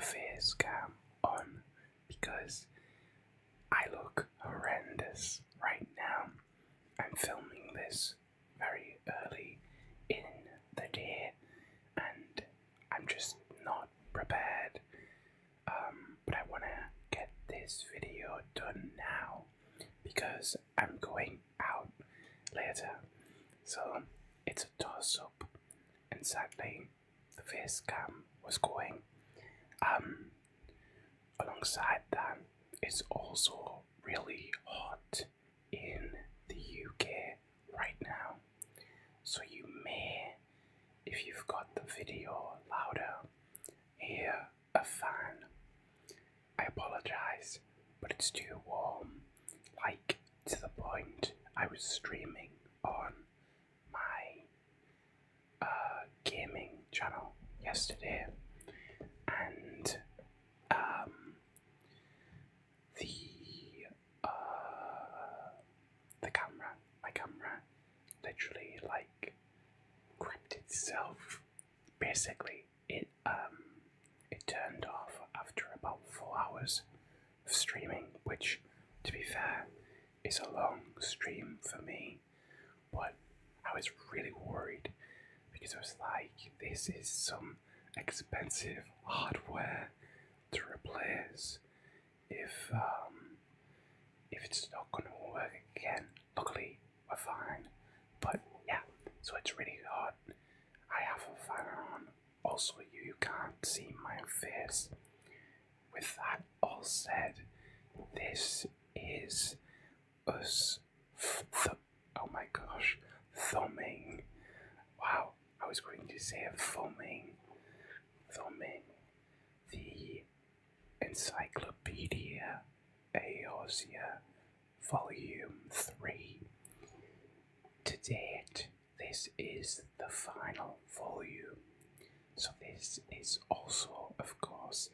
face cam on because I look horrendous right now. I'm filming this very early in the day and I'm just not prepared. But I want to get this video done now because I'm going out later. So it's a toss up, and sadly, the face cam was going. Alongside that, it's also really hot in the UK right now. So you may, if you've got the video louder, hear a fan. I apologise, but it's too warm. Like, to the point I was streaming on my gaming channel yesterday, and my camera literally like gripped itself. Basically, it turned off after about 4 hours of streaming, which, to be fair, is a long stream for me. But I was really worried because I was like, this is some expensive hardware to replace if it's not going to work again. Luckily, we're fine. But yeah, so it's really hot. I have a fan on. Also, you can't see my face. With that all said, this is us. Oh my gosh, thumbing. Wow, I was going to say thumbing the Encyclopaedia Eorzea Volume 3. To date, this is the final volume. So this is also, of course,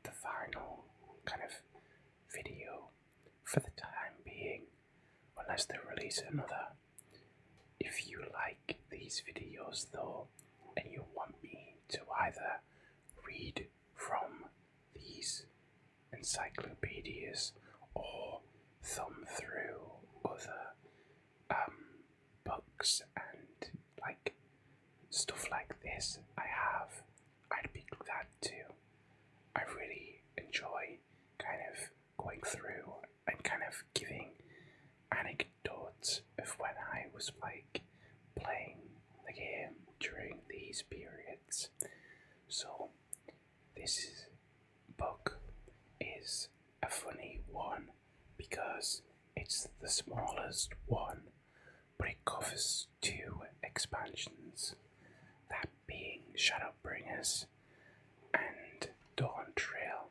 the final kind of video for the time being, unless they release another. If you like these videos though, and you want me to either read from these encyclopedias or thumb through other books and like stuff like this, I'd be glad to. I really enjoy kind of going through and kind of giving anecdotes of when I was like playing the game during these periods. So this book is a funny one because it's the smallest one, but it covers 2 expansions, that being Shadowbringers and Dawn Trail.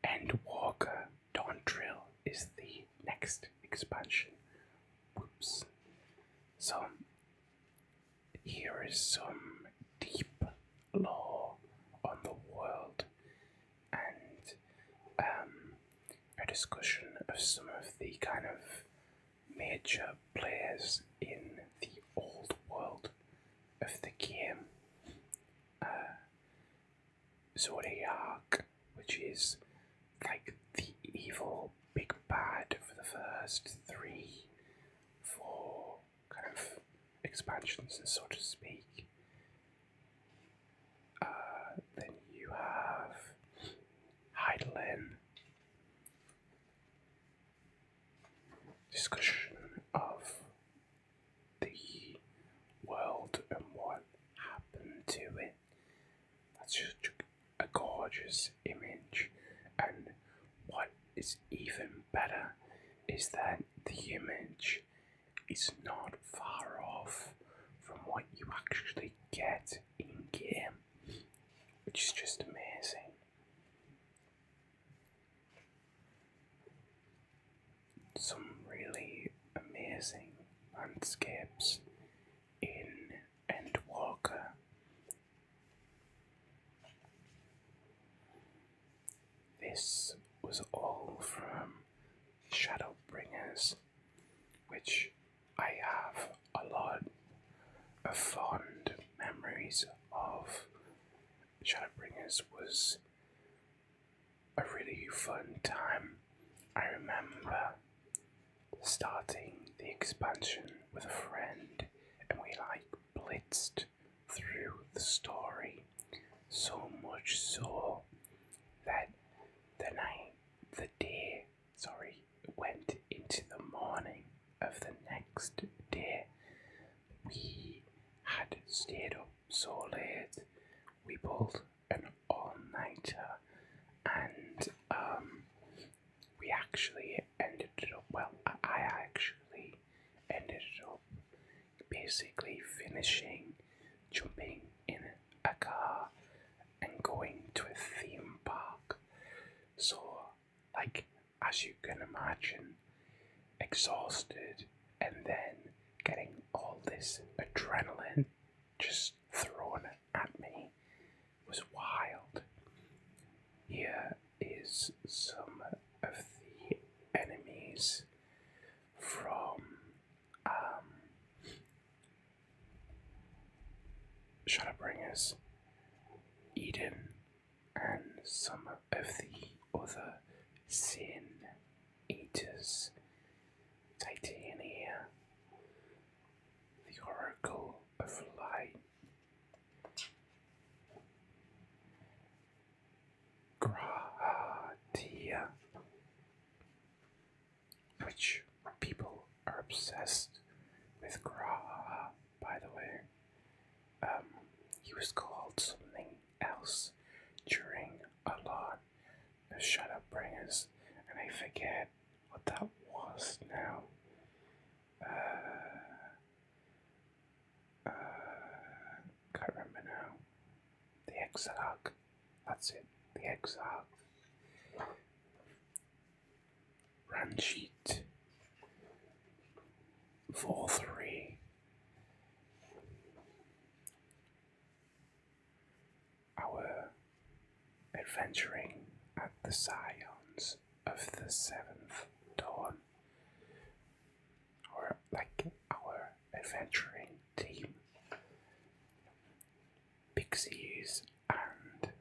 Endwalker. Dawn Trail is the next expansion. Whoops. So here is some deep lore on the world and a discussion of some of the kind of major players in the old world of the game. Zodiac, which is like the evil big bad for the first 3, 4 kind of expansions, so to speak. Then you have Heidelin, discussion of the world and what happened to it. That's just a gorgeous image, and what is even better is that the image is not far off from what you actually get in game, which is just amazing. Some really amazing landscapes in Endwalker. This was all from Shadowbringers, which I have a lot of fond memories of Shadowbringers was a really fun time. I remember starting the expansion with a friend, and we blitzed through the story, so much so that the day, went into the morning of the next day. We had stayed up so late, we pulled an all-nighter, and we actually ended up, I actually ended up basically finishing, jumping in a car and going to a theme park. So, as you can imagine, exhausted and then getting all this adrenaline just thrown at me was wild. Here is some of the enemies from Shadowbringers, Eden, and some of the other Sin Eaters, Titania, the Oracle of Light, Gratia, which people are obsessed with Graha, by the way. He was called something else during a lot of Shadowbringers, and I forget what that was now. Can't remember now. The Exarch. That's it. The Exarch. Ranjit. 4-3. Our adventuring at the Scions of the Seventh Dawn. Our adventuring team. Pixies and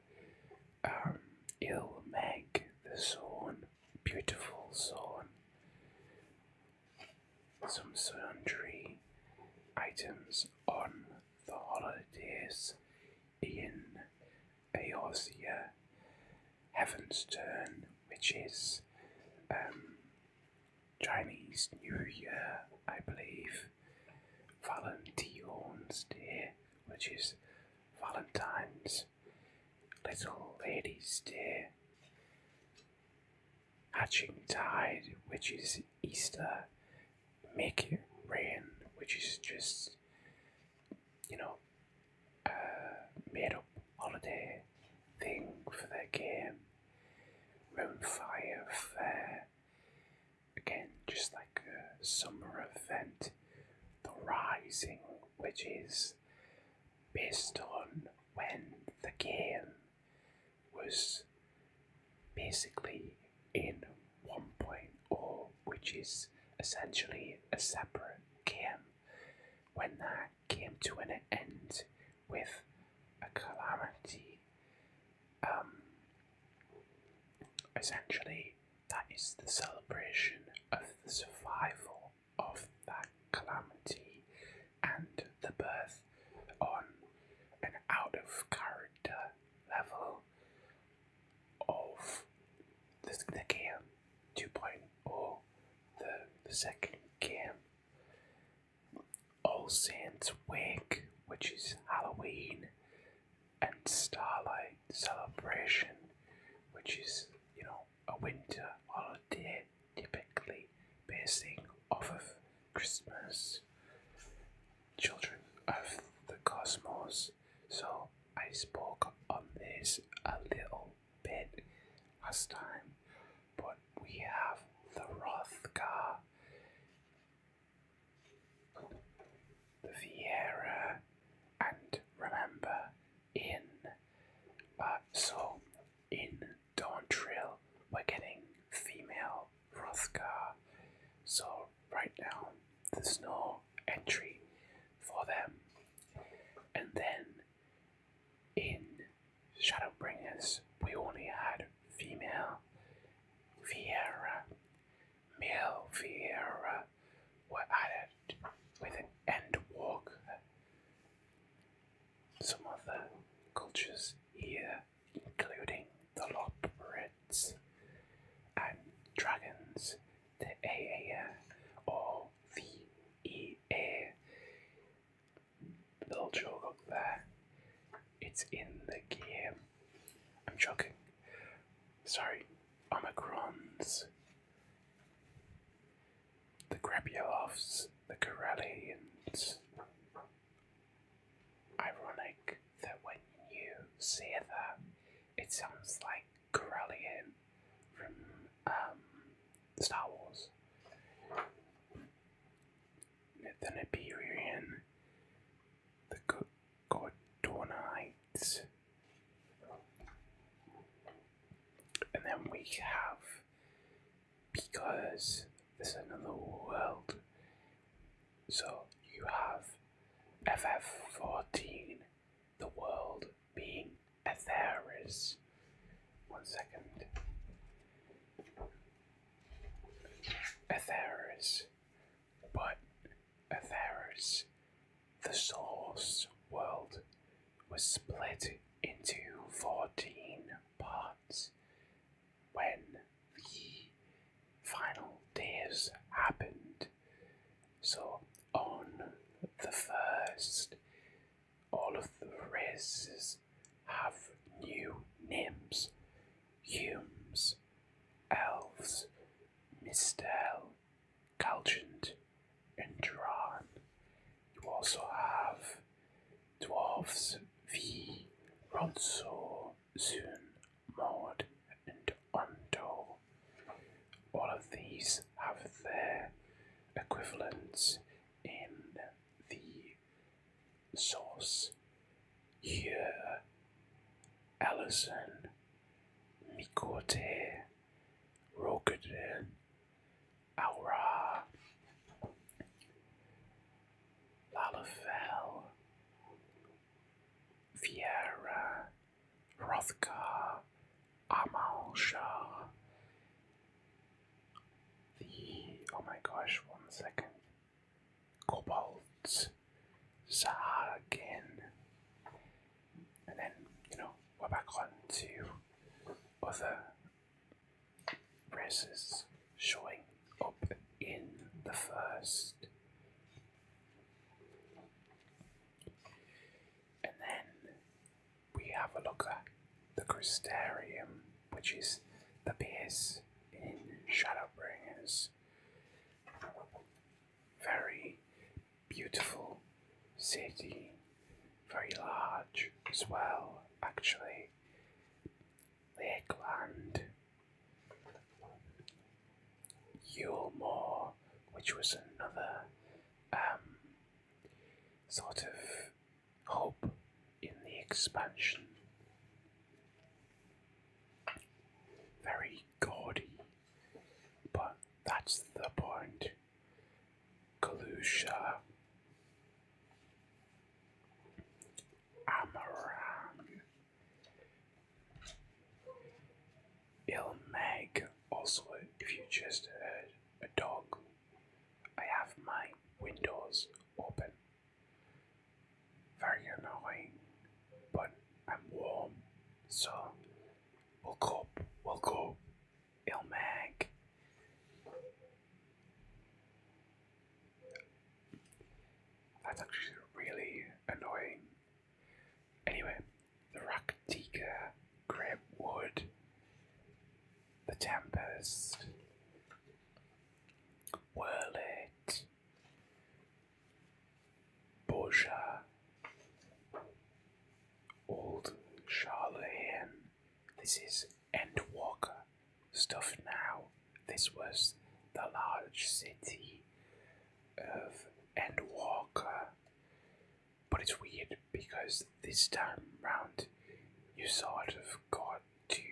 Ilmeg, the Zone, beautiful Zone. Some sundry items on the holidays in Eorzea, Heaven's Turn, which is Chinese New Year, I believe, Valentine's Day, which is Valentine's, Little Lady's Day, Hatching Tide, which is Easter, Make It Rain, which is just, made up holiday thing for their game, Moonfire Fair, again, just like a summer event, The Rising, which is based on when the game was basically in 1.0, which is essentially a separate game, when that came to an end with a calamity. Essentially, that is the celebration of the survival of that calamity and the birth on an out of character level of the game 2.0, the second game. All Saints Wake, which is Halloween, and Starlight Celebration, which is, a winter holiday typically basing off of Christmas. Children of the Cosmos. So I spoke on this a little bit last time, but we have the Rothgar, the Viera, and remember in Dawntrail we're getting female Rothgar. So right now there's no entry for them. And then in Shadowbringers, we only had female Vieira, male Vieira were added with an Endwalker. Some other cultures here, including the Loporits and dragons, the Aea or the EA. Little joke up there. It's in the game. I'm joking. Sorry. Omicrons, the Grebulovs, the Corellians. Ironic that when you say that, it sounds like Corellian from Star Wars. The Nibirian, the Gordonites, and then we have, because there's another world, so you have FF14, the world being Aetheris. 1 second. Aetheris. But Aetheris, the source world, was split into 14 parts when the final days happened. So on the first, all of the races have new names: Humes, Elves, Mistel, Galgant, and Dran. You also have Dwarves, V, Ronso, Zun, Maud, and Ondo. All of these have their equivalents in the source. Here, Ellison, Mikote, Rogadin, Aura, Lalafell, Vieira, Hrothgar, Amalshah, oh my gosh, 1 second, Kobolds, Sahagin, and then, we're back on to other races showing up in the first. And then we have a look at the Crystarium, which is the base in Shadowbringers. Very beautiful city, very large as well, actually. Lakeland, Yulmore, which was another sort of hub in the expansion. Very gaudy, but that's the point. Galusha, Amaran, Ilmeg. Also, if you just heard a dog, I have my windows open. Very annoying, but I'm warm, so we'll cope. Ilmeg. That's actually really annoying. Anyway, the Raktika, Great Wood, the Tempest, Whirlit, Boja, Old Charlene. This is Endwalker stuff now. This was the large city of Endwalker. But it's weird because this time round you sort of got 2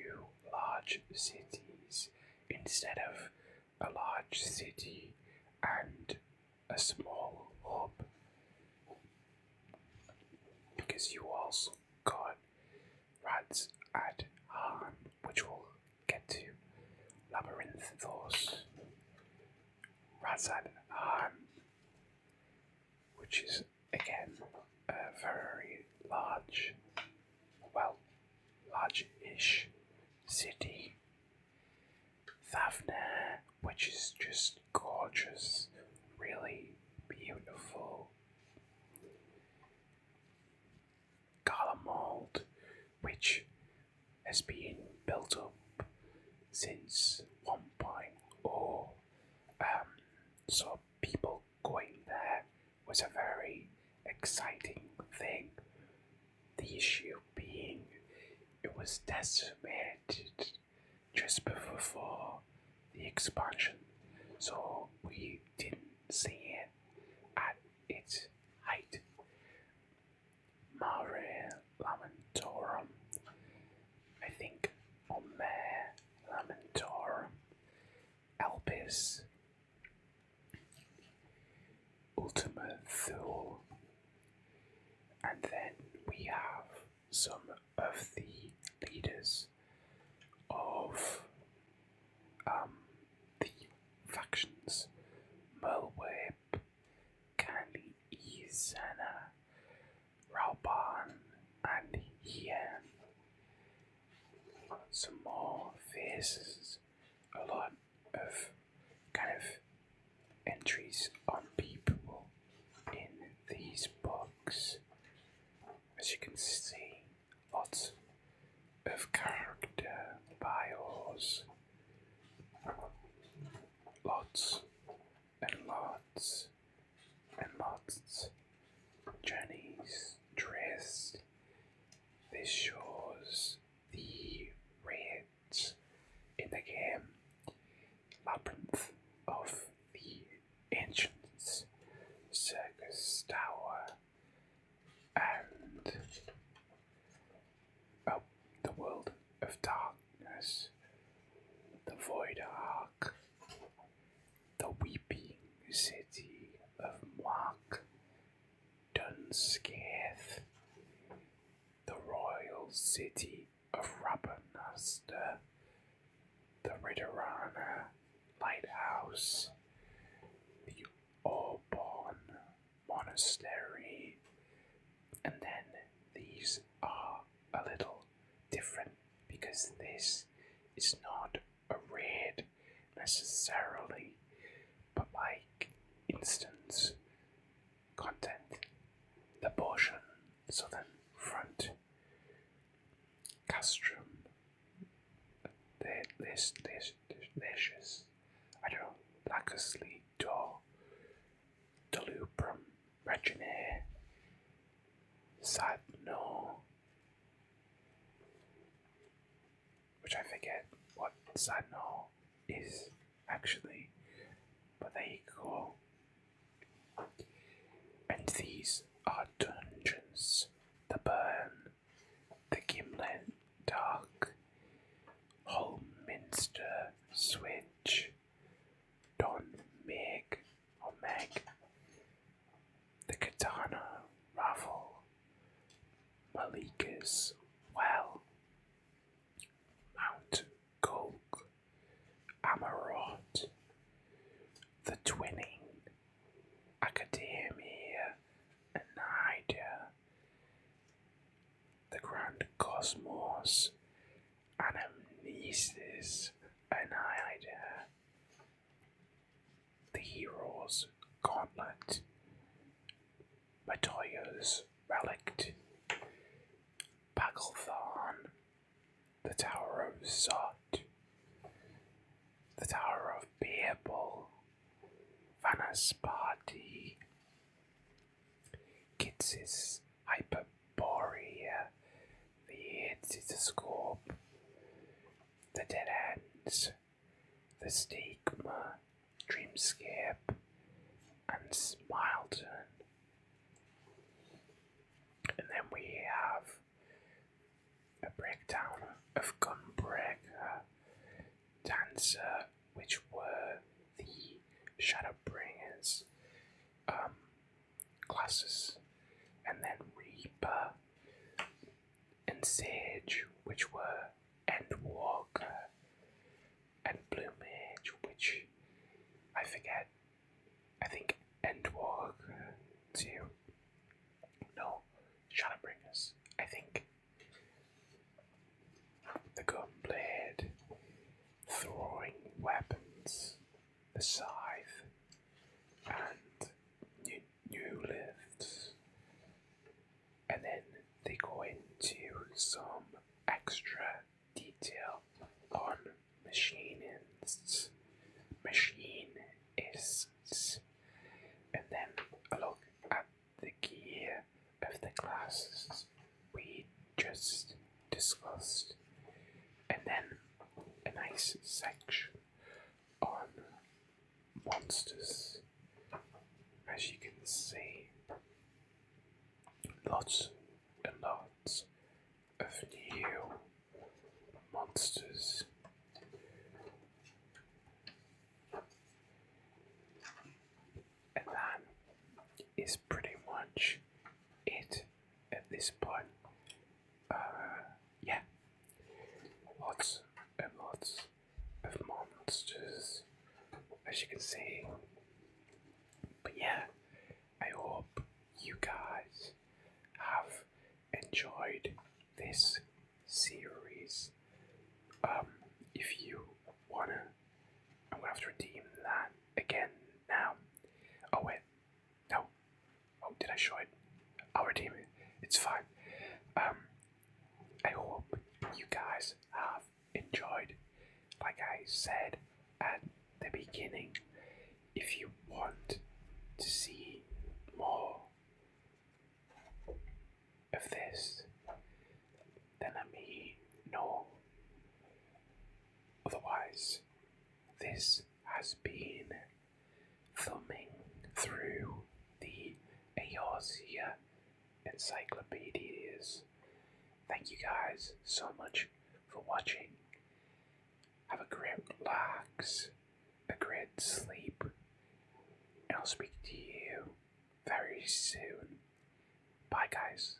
large cities instead of a large city and a small hub. Because you also got Rats at Harn, which we'll get to. Labyrinthos. Rats at Harn, which is again a very large, well, large-ish city. Thavner, which is just gorgeous, really beautiful. Garlemald, which has been built up since 1.0. So people going there was a very exciting thing. The issue being it was decimated just before the expansion, so we didn't see it at its height. Mare Lamentorum, I think, or Mare Lamentorum, Elpis, Ultima Thule, and then we have some of the leaders of the factions: Merlweb, Candy Izana, Rauban, and Hien. Some more faces, a lot of kind of entries on people in these books. As you can see, lots of character bios, lots and lots and lots journeys traced. This shows the raids in the game. Labyrinth of the Ancients, Circus Tower, and the World of Darkness, the Void Ark, the Weeping City of Mark, Dunscaith, the Royal City of Rabanastor, the Ridorana Lighthouse, the Orborn Monastery, and then these are a little different because this is not a raid necessarily, but like instance content. The Boschen, Southern Front, Castrum, Delicious, I don't know, Lacusly, Delubrum, Regine, Sadno, which I forget what Sadno is actually, but there you go. And these are dungeons: the Burn, the Gimlet Dark, Holminster Switch, Don Meg, the Katana Ravel, Malika's Well, Mount Gulg, Amarot, the Twinning, Academia, Anida, the Grand Cosmos, Anamnesis, Anida, the Hero's Gauntlet, Matoya's Relict, Bagulthorn, the Tower of Zot, the Tower of Babel, Vanaspati, Kitsis Hyperborea, the Citoscope, the Dead Ends, the Stigma, Dreamscape, and Smileton. And then we have a breakdown of Gunbreaker, Dancer, which were the Shadowbringers classes, and then Reaper, and and Sage, which were Endwalker, and Blue Mage, which I forget. I think Endwalker too. No, Shadowbringers. I think the Gunblade, throwing weapons, the Scythe, and new lifts. And then they go into some extra detail on machinists, and then a look at the gear of the classes we just discussed, and then a nice section on monsters. As you can see, lots and lots of new monsters. And that is pretty much it at this point. Yeah, lots and lots of monsters, as you can see. But yeah, I hope you guys have enjoyed this series. If you wanna, I'm gonna have to redeem that again now. Oh wait, no. Oh, did I show it? I'll redeem it. It's fine. I hope you guys have enjoyed. Like I said at the beginning, if you want to see more of this, then let me know. Otherwise, this has been thumbing through the Eorzea encyclopedias. Thank you guys so much for watching. Have a great relax, a great sleep, and I'll speak to you very soon. Bye guys.